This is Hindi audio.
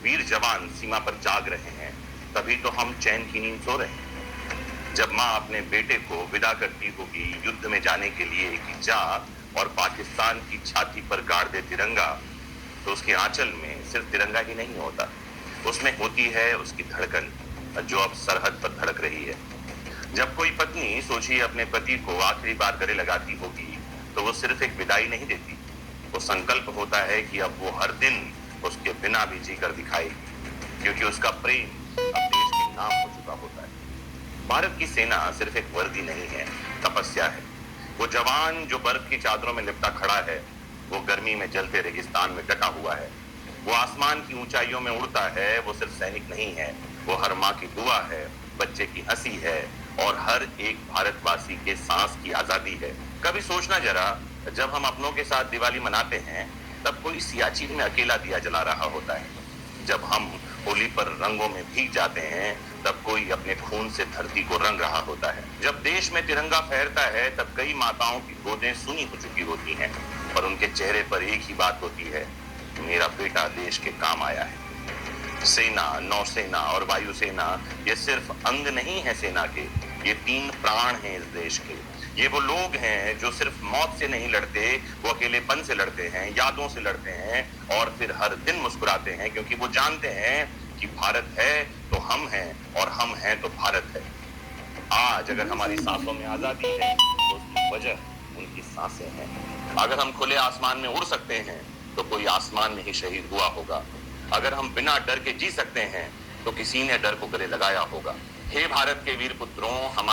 वीर जवान सीमा पर जाग रहे हैं, तभी तो हम चैन की नींद सो रहे हैं। जब माँ अपने बेटे को विदा करती होगी युद्ध में जाने के लिए कि जा, और पाकिस्तान की छाती पर गाड़ दे तिरंगा, तो उसके आंचल में सिर्फ तिरंगा ही नहीं होता, उसमें होती है उसकी धड़कन, जो अब सरहद पर धड़क रही है। जब कोई पत्नी सोचिए अपने पति को आखिरी बार गले लगाती होगी, तो वो सिर्फ एक विदाई नहीं देती, वो संकल्प होता है कि अब वो हर दिन उसके बिना भी जीकर दिखाएगी, क्योंकि उसका प्रेम अब देश के नाम हो चुका होता है। भारत की सेना सिर्फ एक वर्दी नहीं है, तपस्या है। वो जवान जो बर्फ की चादरों में लिपटा खड़ा है, वो गर्मी में जलते रेगिस्तान में डटा हुआ है, वो आसमान की ऊंचाइयों में उड़ता है, वो सिर्फ सैनिक नहीं है, वो हर माँ की दुआ है, बच्चे की हंसी है, और हर एक भारतवासी के सांस की आजादी है। कभी सोचना जरा, जब हम अपनों के साथ दिवाली मनाते हैं, तब कोई सियाचिन में अकेला दिया जला रहा होता है। जब हम होली पर रंगों में भीग जाते हैं, तब कोई अपने खून से धरती को रंग रहा होता है। जब देश में तिरंगा फहरता है, तब कई माताओं की गोदें सूनी हो चुकी होती हैं, पर उनके चेहरे पर एक ही बात होती है, मेरा बेटा देश के काम आया है। सेना, नौसेना और वायुसेना ये सिर्फ अंग नहीं है सेना के, ये 3 प्राण हैं इस देश के। ये वो लोग हैं जो सिर्फ मौत से नहीं लड़ते, वो अकेलेपन से लड़ते हैं, यादों से लड़ते हैं, और फिर हर दिन मुस्कुराते हैं, क्योंकि वो जानते हैं कि भारत है तो हम हैं, और हम हैं तो भारत है। आज अगर हमारी सांसों में आजादी है, तो उसकी वजह उनकी सांसें हैं। अगर हम खुले आसमान में उड़ सकते हैं, तो कोई आसमान में ही शहीद हुआ होगा। अगर हम बिना डर के जी सकते हैं, तो किसी ने डर को गले लगाया होगा। हे भारत के वीर पुत्रों, हम